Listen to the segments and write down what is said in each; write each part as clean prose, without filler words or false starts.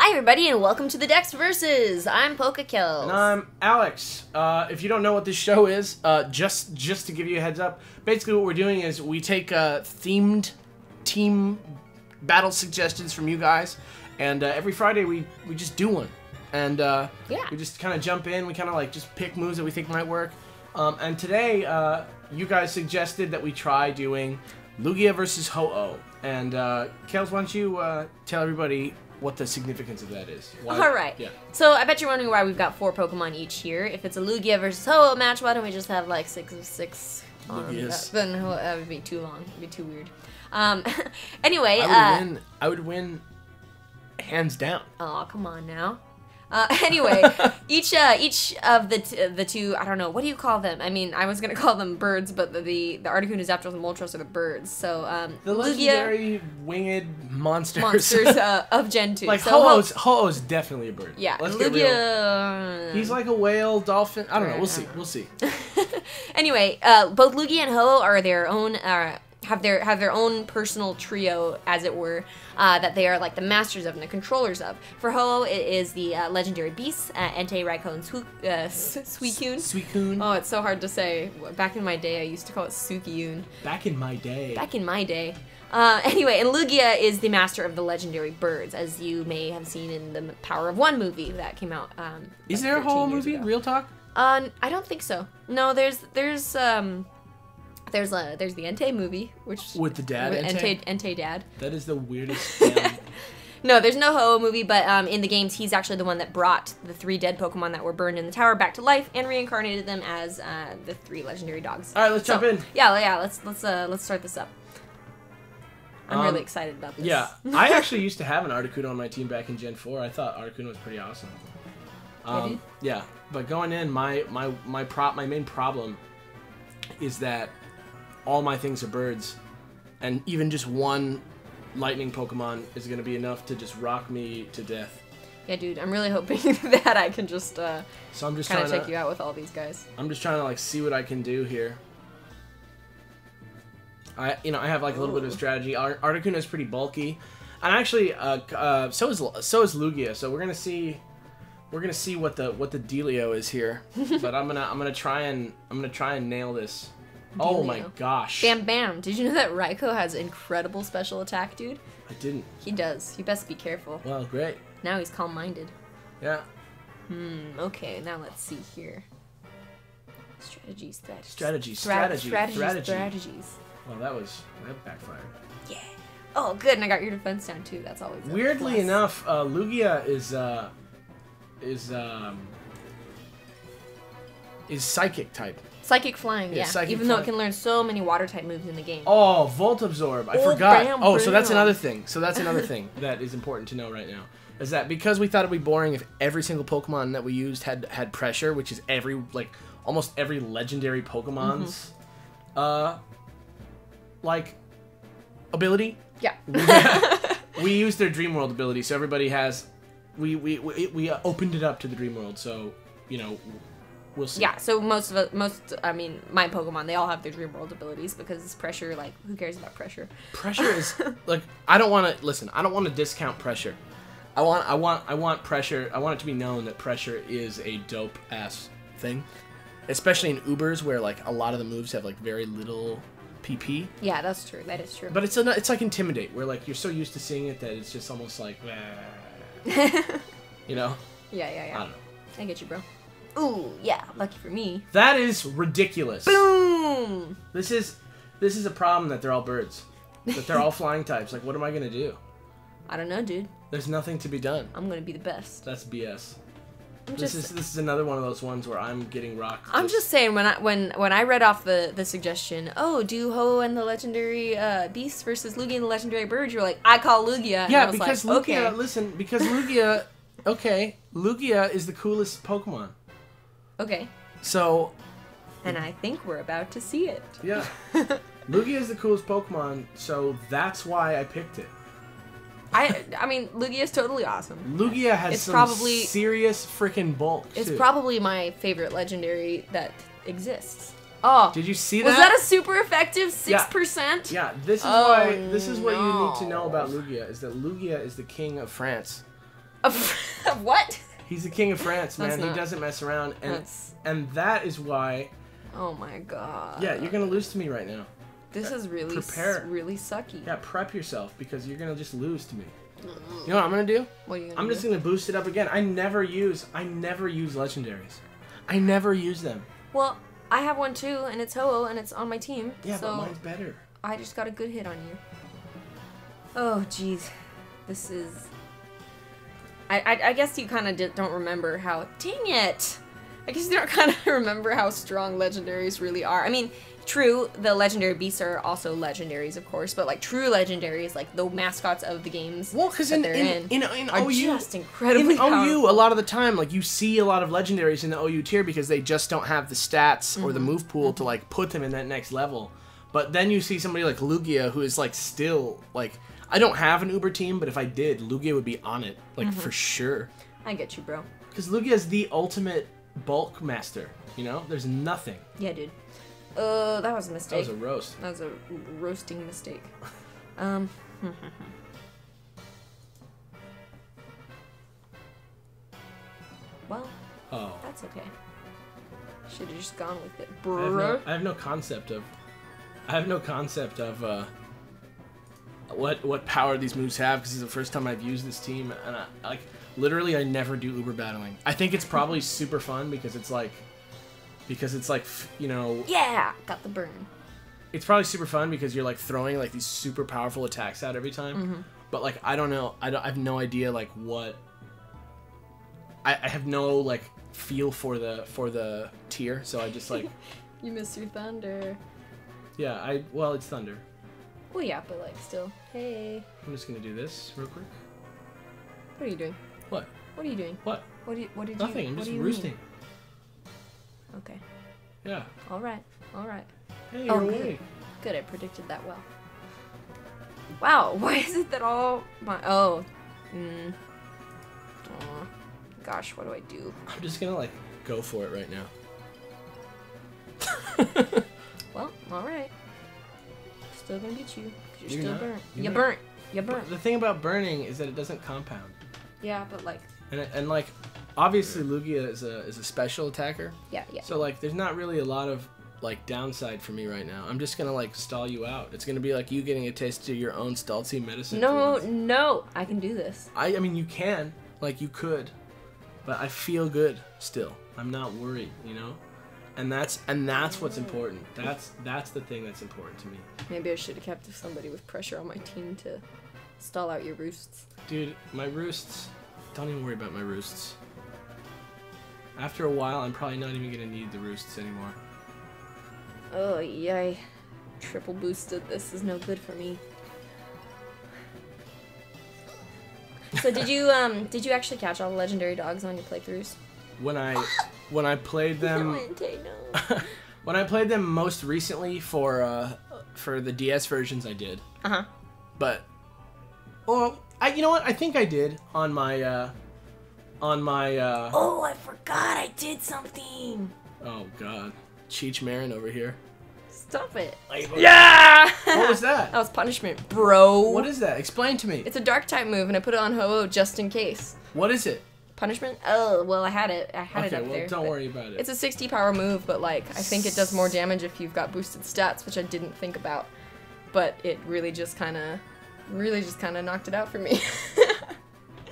Hi everybody and welcome to the Dex Versus. I'm PokeKellz. And I'm Alex. If you don't know what this show is, just to give you a heads up, basically what we're doing is we take themed team battle suggestions from you guys, and every Friday we just do one. And we just kind of jump in, we kind of like just pick moves that we think might work. And today, you guys suggested that we try doing Lugia versus Ho-Oh. And Kelz, why don't you tell everybody what the significance of that is? Why? Alright. Yeah. So I bet you're wondering why we've got 4 Pokemon each here. If it's a Lugia versus Ho-Oh match, why don't we just have like 6 of 6? Lugias. Then that would be too long. It'd be too weird. Anyway, I would win hands down. Oh, come on now. Anyway, each of the two, I don't know, what do you call them? I mean, I was gonna call them birds, but the Articuno, Zapdos, and Moltres are the birds. So the Lugia, legendary winged monsters of Gen 2. Like so Ho-Oh's definitely a bird. Yeah, let's get Lugia. real. He's like a whale, dolphin. I don't know. We'll see. We'll see. Anyway, both Lugia and Ho-Oh are their own. Have their own personal trio, as it were, that they are like the masters of and the controllers of. For Ho-Oh, it is the legendary beasts, Entei, Raikou, and Suicune. Suicune. Oh, it's so hard to say. Back in my day, I used to call it Suicune. Back in my day. Back in my day. Anyway, and Lugia is the master of the legendary birds, as you may have seen in the Power of One movie that came out. Is there a Ho-Oh movie? Real talk? I don't think so. No, there's the Entei movie, which with the dad, Entei dad. That is the weirdest damn... No, there's no Ho-Oh movie, but in the games, he's actually the one that brought the 3 dead Pokemon that were burned in the tower back to life and reincarnated them as the 3 legendary dogs. All right, let's jump in. Yeah, let's start this up. I'm really excited about this. Yeah, I actually used to have an Articuno on my team back in Gen 4. I thought Articuno was pretty awesome. Yeah, but going in, my main problem is that all my things are birds, and even just one lightning Pokemon is going to be enough to just rock me to death. Yeah, dude, I'm really hoping that I can just, so I'm just kind of take you out with all these guys. I'm just trying to like see what I can do here. I have like a little bit of strategy. Articuno is pretty bulky, and actually, so is Lugia. So we're gonna see what the dealio is here. But I'm gonna try and nail this. Oh my gosh. Bam Bam. Did you know that Raikou has incredible special attack, dude? I didn't. He does. You best be careful. Well, great. Now he's calm-minded. Yeah. Okay, now let's see here. Strategies. Strategies. Well, that backfired. Yeah. Oh, good, and I got your defense down too. That's always weirdly enough, Lugia is psychic type. Psychic flying, yeah. Psychic Even though it can learn so many water type moves in the game. Oh, Volt Absorb. I forgot. Bam, so that's another thing. So that's another thing that is important to know right now. Is that because we thought it'd be boring if every single Pokemon that we used had pressure, which is almost every legendary Pokemon's like ability. Yeah. We used their Dream World ability, so everybody has we opened it up to the Dream World, so we'll see. Yeah, so my Pokemon, they all have their Dream World abilities because pressure, like, who cares about pressure? Pressure is, like, I don't want to discount pressure. I want pressure. I want it to be known that pressure is a dope-ass thing. Especially in Ubers where, like, a lot of the moves have, like, very little PP. Yeah, that's true. That is true. But it's like Intimidate, where, like, you're so used to seeing it that it's just almost like, you know? Yeah. I don't know. I get you, bro. Ooh, yeah, lucky for me. That is ridiculous. Boom! This is a problem that they're all birds. That they're all flying types. Like, what am I gonna do? I don't know, dude. There's nothing to be done. I'm gonna be the best. That's BS. This is another one of those ones where I'm getting rocked. I'm just saying, when I read off the suggestion, oh, do Ho and the legendary beasts versus Lugia and the legendary birds, you're like, I call Lugia. Yeah, because Lugia, because Lugia, okay, Lugia is the coolest Pokemon. Okay. So. And I think we're about to see it. Yeah. Lugia is the coolest Pokemon, so that's why I picked it. I mean, Lugia is totally awesome. Lugia has serious freaking bulk, It's probably my favorite legendary that exists. Oh. Did you see that? Was that a super effective 6%? Yeah, this is why. This is what you need to know about Lugia, is that Lugia is the king of France. What? He's the king of France, man. That's He doesn't mess around, and That's... that is why. Oh my god. Yeah, you're gonna lose to me right now. This is really really sucky. Yeah, prep yourself because you're gonna just lose to me. You know what I'm gonna do? What are you gonna do? I'm just gonna boost it up again. I never use legendaries. I never use them. Well, I have one too, and it's Ho-Oh, and it's on my team. Yeah, so but mine's better. I just got a good hit on you. Oh, jeez. This is... I guess you kind of don't remember how... Dang it! I guess you don't kind of remember how strong legendaries really are. I mean, true, the legendary beasts are also legendaries, of course, but like true legendaries, like the mascots of the games. Well, because in are OU, just incredibly in OU, a lot of the time, like you see a lot of legendaries in the OU tier because they just don't have the stats or the move pool to like put them in that next level. But then you see somebody like Lugia who is like still like, I don't have an Uber team, but if I did, Lugia would be on it, like for sure. I get you, bro. Because Lugia is the ultimate bulk master. You know, there's nothing. Yeah, dude. That was a mistake. That was a roast. That was a roasting mistake. Well, that's okay. Should have just gone with it, bro. I have no concept of what power these moves have because it's the first time I've used this team, and I literally never do Uber battling. I think it's probably super fun because it's like, you know. Yeah, got the burn. It's probably super fun because you're like throwing like these super powerful attacks out every time. But like I don't know, I have no idea like what. I have no like feel for the tier, so I just like. You miss your Thunder. Yeah, well, it's Thunder. Well, yeah, but like still. Hey. I'm just gonna do this real quick. What are you doing? What? What are you doing? What? What did Nothing. you? I'm just what do you roosting. mean? Okay. Yeah. All right. All right. Hey, you're good. awake. Good. I predicted that well. Wow. Why is it that all my Aw. Gosh, what do I do? I'm just gonna like go for it right now. Well, all right. Still gonna beat you. 'Cause you're still not. burnt. You're You not. burnt. You burnt. The thing about burning is that it doesn't compound. Yeah, but like. And like, obviously Lugia is a special attacker. Yeah, yeah. So like, there's not really a lot of like downside for me right now. I'm just gonna like stall you out. It's gonna be like you getting a taste of your own stall team medicine. No, no, I can do this. I mean, you can, like you could, but I feel good still. I'm not worried, you know. And that's what's important. That's the thing that's important to me. Maybe I should have kept somebody with pressure on my team to stall out your roosts. Dude, my roosts. Don't even worry about my roosts. After a while, I'm probably not even gonna need the roosts anymore. Oh, yay. Triple boosted. This is no good for me. So did you actually catch all the legendary dogs on your playthroughs? When I played them when I played them most recently for the DS versions, I did. But you know what? I think I did on my Oh, I forgot I did something. Oh god. Cheech Marin over here. Stop it. Yeah! What was that? That was punishment, bro. What is that? Explain to me. It's a dark type move, and I put it on Ho-Oh just in case. What is it? Punishment? Oh, well, I had it up there. Okay, well, don't worry about it. It's a 60 power move, but like, I think it does more damage if you've got boosted stats, which I didn't think about. But it really just kind of knocked it out for me.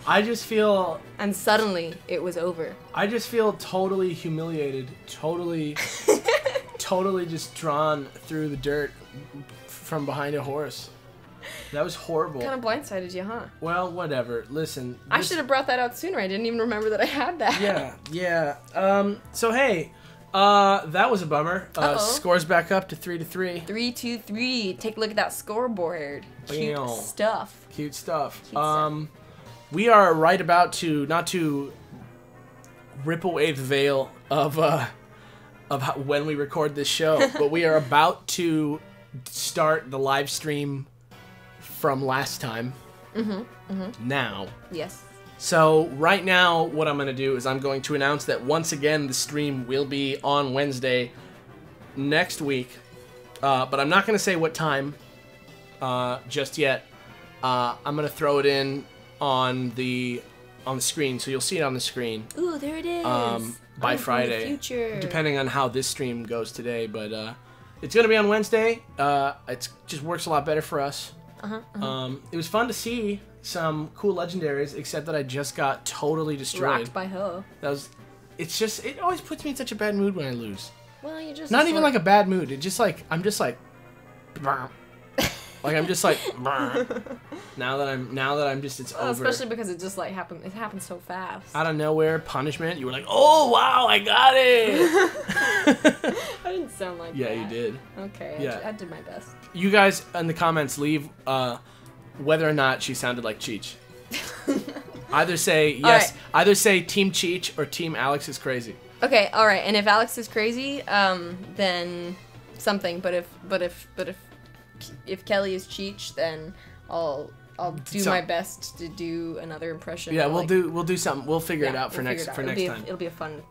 I just feel... And suddenly, it was over. I just feel totally humiliated, totally just drawn through the dirt from behind a horse. That was horrible. Kind of blindsided you, huh? Well, whatever. Listen. I should have brought that out sooner. I didn't even remember that I had that. Yeah. So, hey, that was a bummer. Scores back up to 3-3. 3-2-3. Take a look at that scoreboard. Cute stuff. Cute stuff. We are right about to, not to rip away the veil of when we record this show, but we are about to start the live stream from last time. Now. Yes. So right now, what I'm going to do is I'm going to announce that once again the stream will be on Wednesday next week, but I'm not going to say what time just yet. I'm going to throw it in on the on the screen, so you'll see it on the screen. Ooh, there it is. By I'm Friday, from the future. depending on how this stream goes today. But it's gonna be on Wednesday. It just works a lot better for us. It was fun to see some cool legendaries, except that I just got totally destroyed. Rocked by Ho. It always puts me in such a bad mood when I lose. Well, you just Not even like a bad mood. It's just like I'm just like, like I'm just like. now that I'm just it's over. Especially because it just like happened. It happened so fast. Out of nowhere, punishment. You were like, oh wow, I got it. I didn't sound like that. Yeah, you did. Okay. Yeah. I did my best. You guys in the comments leave whether or not she sounded like Cheech. Either say yes. Right. Either say Team Cheech or Team Alex is crazy. Okay. All right. And if Alex is crazy, then something. But if Kelly is Cheech, then I'll do my best to do another impression. Yeah, we'll do something. We'll figure it out for next time. It'll be a fun.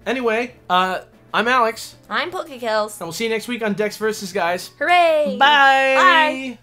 Anyway, I'm Alex. I'm PokeKellz. And we'll see you next week on Dex versus guys. Hooray! Bye. Bye.